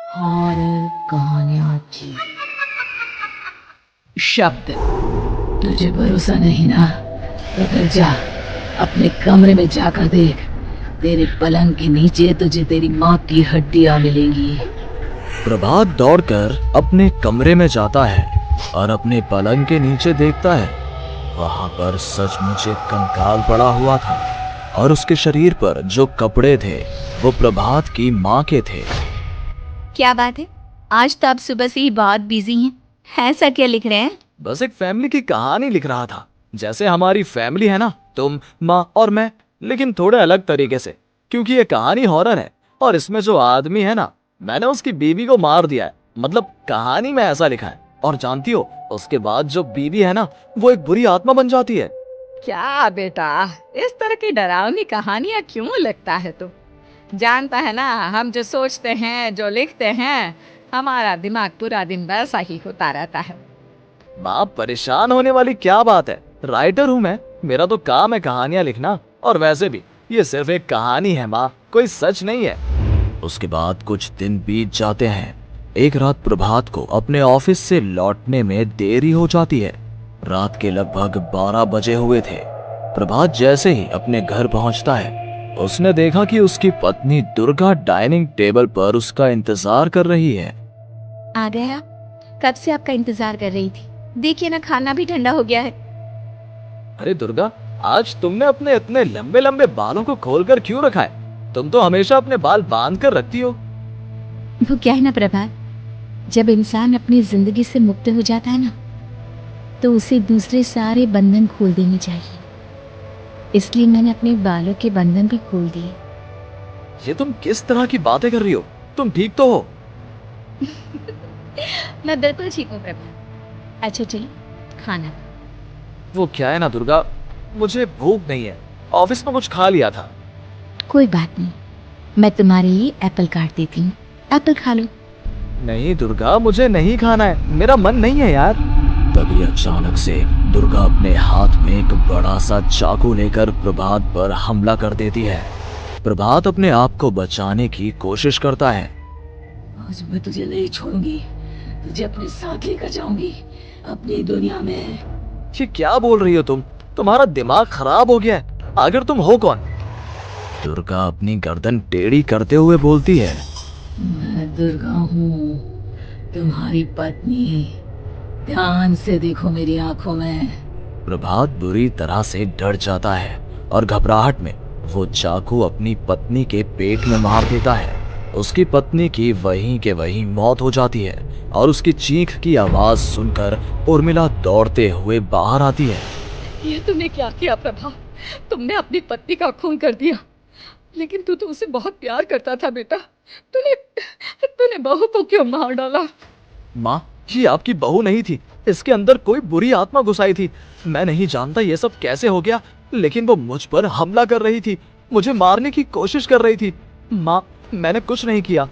Horror कहानियाँ थी। शब्द। तुझे भरोसा नहीं ना, तो फिर जा अपने कमरे में जाकर देख। तेरे पलंग के नीचे तुझे तेरी माँ की हड्डियाँ मिलेंगी। प्रभात दौड़कर अपने कमरे में जाता है और अपने पलंग के नीचे देखता है। वहां पर सचमुच एक कंकाल पड़ा हुआ था और उसके शरीर पर जो कपड़े थे वो प्रभात की माँ के थे। क्या बात है, आज तो आप सुबह से ही बहुत बिजी हैं। ऐसा क्या लिख रहे हैं? बस एक फैमिली की कहानी लिख रहा था। जैसे हमारी फैमिली है ना, तुम, माँ और मैं, लेकिन थोड़े अलग तरीके से, क्योंकि ये कहानी हॉरर है और इसमें जो आदमी है ना, मैंने उसकी बीवी को मार दिया है। मतलब कहानी में ऐसा लिखा है। और जानती हो, उसके बाद जो बीवी है ना, वो एक बुरी आत्मा बन जाती है। क्या बेटा, इस तरह की डरावनी कहानियां क्यों लिखता है तू? जानता है ना, हम जो सोचते हैं, जो लिखते हैं, हमारा दिमाग पूरा दिन वैसा ही होता रहता है। माँ, परेशान होने वाली क्या बात है? राइटर हूँ मैं, मेरा तो काम है कहानियां लिखना। और वैसे भी ये सिर्फ एक कहानी है माँ, कोई सच नहीं है। उसके बाद कुछ दिन बीत जाते हैं। एक रात प्रभात को अपने ऑफिस से लौटने में देरी हो जाती है। रात के लगभग 12 बजे हुए थे। प्रभात जैसे ही अपने घर पहुंचता है, उसने देखा कि उसकी पत्नी दुर्गा डाइनिंग टेबल पर उसका इंतजार कर रही है। आ गए आप? कब से आपका इंतजार कर रही थी। देखिए ना, खाना भी ठंडा हो गया है। अरे दुर्गा, आज तुमने अपने इतने लंबे लंबे बालों को खोलकर क्यों रखा है? तुम तो हमेशा अपने बाल बांध कर रखती हो। वो क्या है ना प्रभात, जब इंसान अपनी जिंदगी से मुक्त हो जाता है ना, तो उसे दूसरे सारे बंधन खोल देने चाहिए। इसलिए मैंने अपने बालों के बंधन भी खोल दिए। ये तुम किस तरह की बातें कर रही हो? तुम ठीक तो हो? मैं बिल्कुल ठीक हूँ प्रभात। अच्छा चलिए खाना। वो क्या है ना दुर्गा, मुझे भूख नहीं है। ऑफिस में कुछ खा लिया था। कोई बात नहीं, मैं तुम्हारे लिए एप्पल काट देती हूँ, एप्पल खा लो। नहीं दुर्गा, मुझे नहीं खाना है, मेरा मन नहीं है यार। तभी अचानक से दुर्गा अपने हाथ में एक बड़ा सा चाकू लेकर प्रभात पर हमला कर देती है। प्रभात अपने आप को बचाने की कोशिश करता है। आज मैं तुझे नहीं छोड़ूंगी, तुझे अपने साथ लेकर जाऊंगी अपनी दुनिया में। ये क्या बोल रही हो तुम? तुम्हारा दिमाग खराब हो गया है। आखिर तुम हो कौन? दुर्गा अपनी गर्दन टेढ़ी करते हुए बोलती है। मैं दुर्गा हूँ, तुम्हारी पत्नी। ध्यान से देखो मेरी आंखों में। प्रभात बुरी तरह से डर जाता है और घबराहट में वो चाकू अपनी पत्नी के पेट में मार देता है। उसकी पत्नी की वहीं के वहीं मौत हो जाती है और उसकी चीख की आवाज सुनकर उर्मिला दौड़ते हुए बाहर आती है। ये तुमने क्या किया प्रभा? तुमने अपनी पत्नी का खून कर दिया। लेकिन तू तो उसे बहुत प्यार करता था बेटा। तूने तूने बहू को क्यों मार डाला? माँ, ये आपकी बहू नहीं थी, इसके अंदर कोई बुरी आत्मा घुसाई थी। मैं नहीं जानता ये सब कैसे हो गया, लेकिन वो मुझ पर हमला कर रही थी, मुझे मारने की कोशिश कर रही थी। माँ, मैंने कुछ नहीं किया।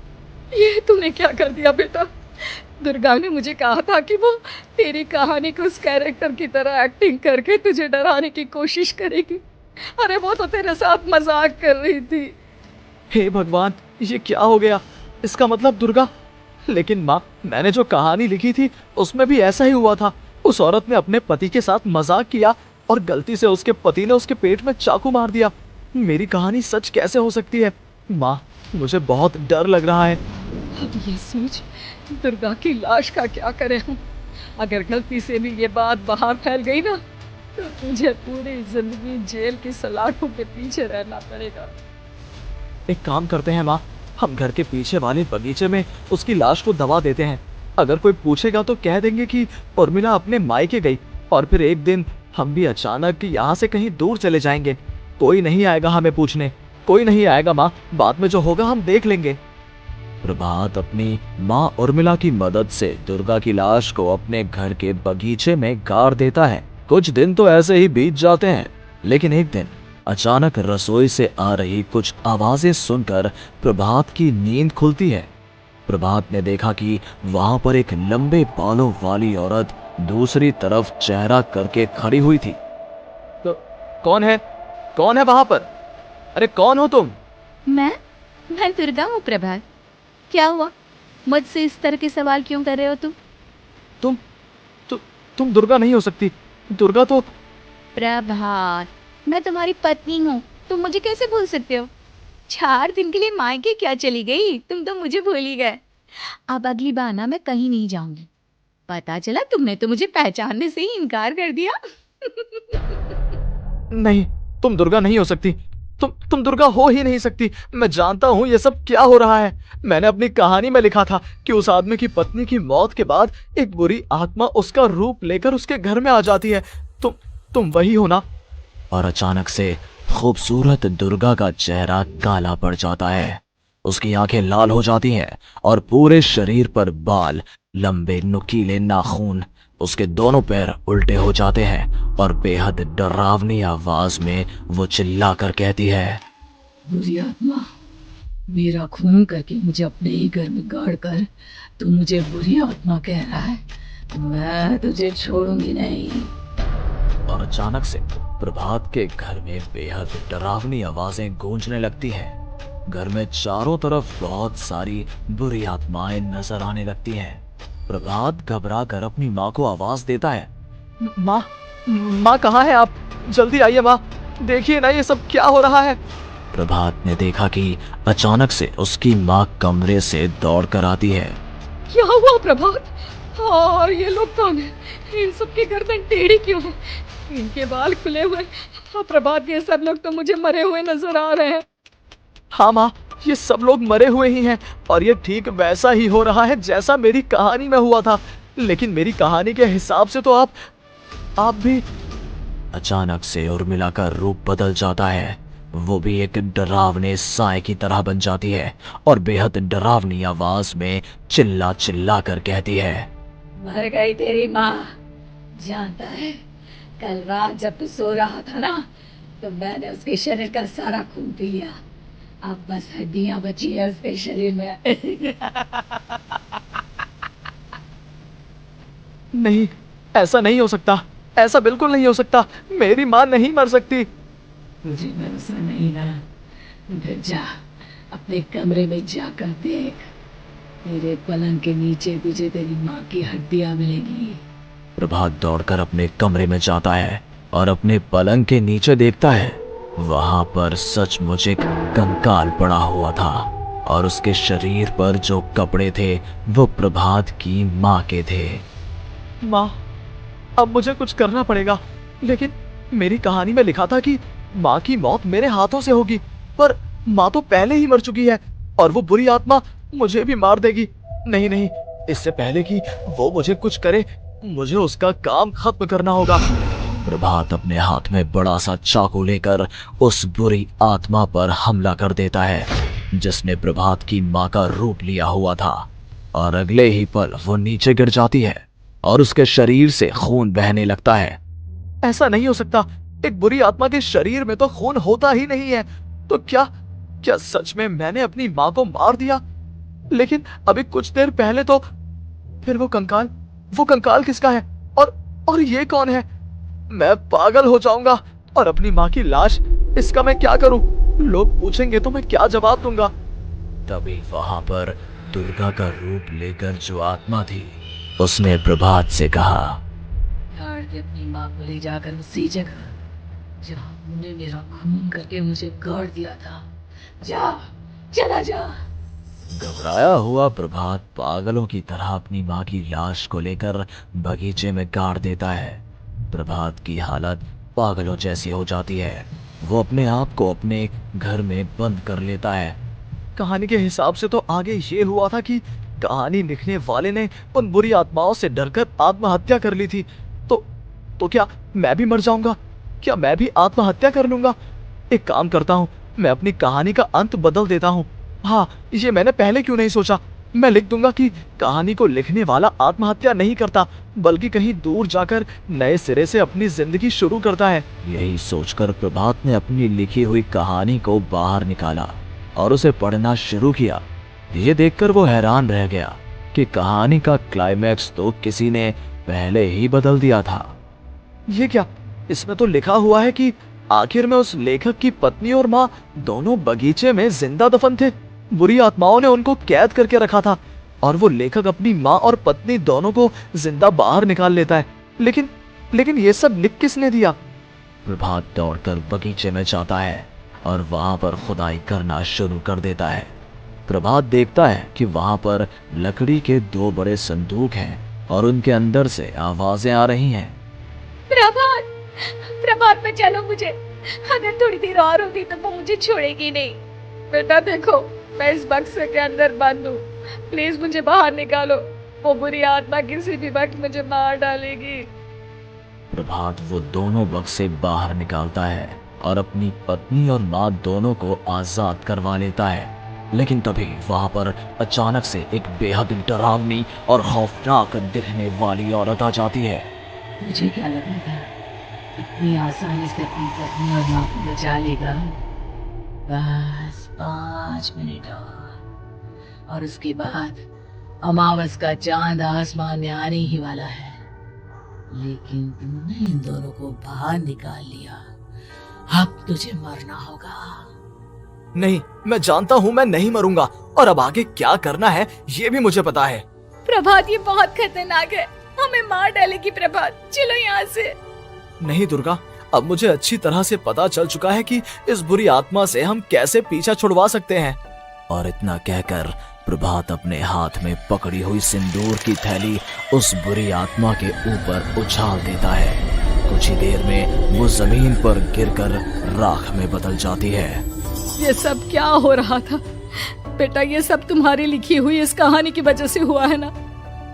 ये तूने क्या कर दिया बेटा? दुर्गा ने मुझे कहा था कि वो तेरी कहानी को उस कैरेक्टर की तरह एक्टिंग करके तुझे डराने की कोशिश करेगी। अरे वो तो तेरे साथ मजाक कर रही थी। हे भगवान, ये क्या हो गया? इसका मतलब दुर्गा। लेकिन माँ, मैंने जो कहानी लिखी थी उसमें भी ऐसा ही हुआ था। उस औरत ने अपने पति के साथ मजाक किया और गलती से उसके पति ने उसके पेट में चाकू मार दिया। मेरी कहानी सच कैसे हो सकती है? माँ, मुझे बहुत डर लग रहा है। अब ये सोच, दुर्गा की लाश का क्या करें हम? अगर गलती से भी ये बात बाहर फैल गई ना, तो मुझे पूरी जिंदगी जेल की सलाखों के पीछे रहना पड़ेगा। एक काम करते हैं माँ, हम घर के पीछे वाले बगीचे में उसकी लाश को दबा देते हैं। अगर कोई पूछेगा तो कह देंगे कि उर्मिला अपने मायके गई और फिर एक दिन हम भी अचानक यहाँ से कहीं दूर चले जाएंगे। कोई नहीं आएगा हमें पूछने, कोई नहीं आएगा माँ, बाद में जो होगा हम देख लेंगे। प्रभात अपनी माँ उर्मिला की मदद से दुर्गा की लाश को अपने घर के बगीचे में गाड़ देता है। कुछ दिन तो ऐसे ही बीत जाते हैं, लेकिन एक दिन अचानक रसोई से आ रही कुछ आवाजें सुनकर प्रभात की नींद खुलती है। प्रभात ने देखा कि वहां पर एक लंबे बालों वाली औरत दूसरी तरफ चेहरा करके खड़ी हुई थी। तो कौन है? कौन है वहां पर? अरे कौन हो तुम? मैं दुर्गा हूँ प्रभात। क्या हुआ? मुझसे इस तरह के सवाल क्यों कर रहे हो तुम? तुम दुर्गा नहीं हो सकती। दुर्गा तो प्रभात, मैं तुम्हारी पत्नी हूँ, तुम मुझे कैसे भूल सकते हो? 4 दिन के लिए मायके क्या चली गई, तुम तो मुझे भूल ही गए। अब अगली बार ना मैं कहीं नहीं जाऊंगी। पता चला तुमने तो मुझे पहचानने से ही इनकार कर दिया। नहीं, तुम दुर्गा नहीं हो सकती। तुम दुर्गा हो ही नहीं सकती। मैं जानता हूं ये सब क्या हो रहा है। मैंने अपनी कहानी में लिखा था कि उस आदमी की पत्नी की मौत के बाद एक बुरी आत्मा उसका रूप लेकर उसके घर में आ जाती है। तुम वही हो ना? और अचानक से खूबसूरत दुर्गा का चेहरा काला पड़ जाता है। उसकी आंखें लाल हो जाती हैं और पूरे शरीर पर बाल, लंबे नुकीले नाखून, उसके दोनों पैर उल्टे हो जाते हैं और बेहद डरावनी आवाज में वो चिल्लाकर कहती है, बुरी आत्मा, मेरा खून करके मुझे अपने ही घर में गाड़ कर तू मुझे बुरी आत्मा कह रहा है? मैं तुझे छोड़ूंगी नहीं। और अचानक से प्रभात के घर में बेहद डरावनी आवाजें गूंजने लगती हैं। घर में चारों तरफ बहुत सारी बुरी आत्माएं नजर आने लगती हैं। प्रभात घबरा कर अपनी माँ को आवाज देता है, माँ कहाँ है आप? जल्दी आइए माँ, देखिए ना ये सब क्या हो रहा है। प्रभात ने देखा कि अचानक से उसकी माँ कमरे से दौड़ कर आती है। क्या हुआ प्रभात? और ये लोग कौन है? इन सब की गर्दन टेढ़ी क्यों है? इनके बाल खुले हुए। हाँ प्रभात, ये सब लोग तो मुझे मरे हुए नजर आ रहे हैं। हाँ माँ, ये सब लोग मरे हुए ही हैं और ये ठीक वैसा ही हो रहा है जैसा मेरी कहानी में हुआ था। लेकिन मेरी कहानी के हिसाब से तो आप भी। अचानक से उर्मिला का रूप बदल जाता है। वो भी एक डरावने साए की तरह बन जाती है और बेहद डरावनी आवाज में चिल्ला चिल्ला कर कहती है, मर गई तेरी माँ। जानता है, कल रात जब तू सो रहा था ना, तो मैंने उसके शरीर का सारा खून पी लिया। अब बस हड्डियां बची है उसके शरीर में। नहीं, ऐसा नहीं हो सकता। ऐसा बिल्कुल नहीं हो सकता। मेरी माँ नहीं मर सकती। मुझे भरोसा नहीं ना? फिर जा, अपने कमरे में जाकर देख। तेरे पलंग के नीचे तुझे तेरी माँ की हड्डियां मिलेंगी। प्रभात दौड़कर अपने कमरे में जाता है और अपने पलंग के नीचे देखता है। वहां पर सचमुच एक कंकाल पड़ा हुआ था और उसके शरीर पर जो कपड़े थे वो प्रभात की माँ के थे। माँ, अब मुझे कुछ करना पड़ेगा। लेकिन मेरी कहानी में लिखा था कि माँ की मौत मेरे हाथों से होगी, पर माँ तो पहले ही मर चुकी है और वो बुरी आत्मा मुझे भी मार देगी। नहीं नहीं, इससे पहले कि वो मुझे कुछ करे, मुझे उसका काम खत्म करना होगा। प्रभात अपने हाथ में बड़ा सा चाकू लेकर उस बुरी आत्मा पर हमला कर देता है जिसने प्रभात की माँ का रूप लिया हुआ था, और अगले ही पल वो नीचे गिर जाती है और उसके शरीर से खून बहने लगता है। ऐसा नहीं हो सकता, एक बुरी आत्मा के शरीर में तो खून होता ही नहीं है। तो क्या सच में मैंने अपनी माँ को मार दिया? लेकिन अभी कुछ देर पहले तो फिर वो कंकाल किसका है? और ये कौन है? मैं पागल हो जाऊंगा। और अपनी माँ की लाश, इसका मैं क्या करूं? लोग पूछेंगे तो मैं क्या जवाब दूंगा? तभी वहां पर दुर्गा का रूप लेकर जो आत्मा थी उसने प्रभात से कहा, यार, दे अपनी माँ को ले जाकर उसी जगह जहाँ उन्होंने मेरा खून करके मुझे गाड़ दिया था। जा, चला जा। घबराया हुआ प्रभात पागलों की तरह अपनी माँ की लाश को लेकर बगीचे में गाड़ देता है। प्रभात की हालत पागलों जैसी हो जाती है। वो अपने आप को अपने घर में बंद कर लेता है। कहानी के हिसाब से तो आगे ये हुआ था कि कहानी लिखने वाले ने उन बुरी आत्माओं से डरकर आत्महत्या कर ली थी। तो क्या मैं भी मर जाऊंगा? क्या मैं भी आत्महत्या कर लूंगा? एक काम करता हूँ, मैं अपनी कहानी का अंत बदल देता हूँ। हाँ, ये मैंने पहले क्यों नहीं सोचा। मैं लिख दूंगा कि कहानी को लिखने वाला आत्महत्या नहीं करता, बल्कि कहीं दूर जाकर नए सिरे से अपनी जिंदगी शुरू करता है। यही सोचकर प्रभात ने अपनी लिखी हुई कहानी को बाहर निकाला और उसे पढ़ना शुरू किया। ये देखकर वो हैरान रह गया कि कहानी का क्लाइमैक्स तो किसी ने पहले ही बदल दिया था। ये क्या? इसमें तो लिखा हुआ है कि आखिर में उस लेखक की पत्नी और माँ दोनों बगीचे में जिंदा दफन थे। बुरी आत्माओं ने उनको कैद करके रखा था और वो लेखक अपनी माँ और पत्नी दोनों को जिंदा बाहर निकाल लेता है। लेकिन ये सब लिख किसने दिया? प्रभात दौड़कर बगीचे में जाता है और वहां पर खुदाई करना शुरू कर देता है। प्रभात देखता है कि वहां पर लकड़ी के 2 बड़े संदूक हैं और उनके अंदर से आवाजें आ रही हैं। प्रभात, प्रभात में चलो मुझे, अगर थोड़ी देर और होती तो वो मुझे छोड़ेगी नहीं। बेटा देखो, मैं इस बक्से के अंदर बंद हूँ, प्लीज मुझे बाहर निकालो, वो बुरी आत्मा किसी भी वक्त मुझे मार डालेगी। प्रभात वो दोनों बक्से बाहर निकालता है और अपनी पत्नी और माँ दोनों को आजाद करवा लेता है। लेकिन तभी वहां पर अचानक से एक बेहद डरावनी और खौफनाक दिखने वाली औरत आ जाती है। मुझे क्या लगा था इतनी आसानी से अपनी पत्नी और माँ को बचा लेगा। बस 5 मिनट और उसके बाद अमावस का चांद आसमान में आने ही वाला है। लेकिन तूने इन दोनों को बाहर निकाल लिया, अब तुझे मरना होगा। नहीं, मैं जानता हूँ मैं नहीं मरूंगा, और अब आगे क्या करना है ये भी मुझे पता है। प्रभात, ये बहुत खतरनाक है, हमें मार डालेगी प्रभात, चलो यहाँ से। नहीं दुर्गा, अब मुझे अच्छी तरह से पता चल चुका है कि इस बुरी आत्मा से हम कैसे पीछा छुड़वा सकते हैं। और इतना कहकर प्रभात अपने हाथ में पकड़ी हुई सिंदूर की थैली उस बुरी आत्मा के ऊपर उछाल देता है। कुछ ही देर में वो जमीन पर गिरकर राख में बदल जाती है। ये सब क्या हो रहा था बेटा? ये सब तुम्हारी लिखी हुई इस कहानी की वजह से हुआ है ना?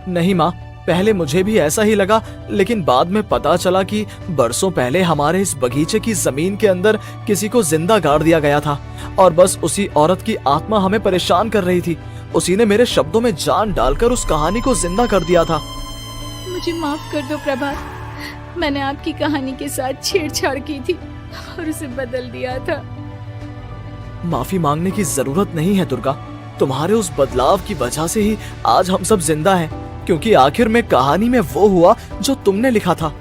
नहीं माँ, पहले मुझे भी ऐसा ही लगा, लेकिन बाद में पता चला कि बरसों पहले हमारे इस बगीचे की जमीन के अंदर किसी को जिंदा गाड़ दिया गया था और बस उसी औरत की आत्मा हमें परेशान कर रही थी। उसी ने मेरे शब्दों में जान डालकर उस कहानी को जिंदा कर दिया था। मुझे माफ कर दो प्रभात, मैंने आपकी कहानी के साथ छेड़छाड़ की थी और उसे बदल दिया था। माफी मांगने की जरूरत नहीं है दुर्गा, तुम्हारे उस बदलाव की वजह से ही आज हम सब जिंदा हैं, क्योंकि आखिर में कहानी में वो हुआ जो तुमने लिखा था।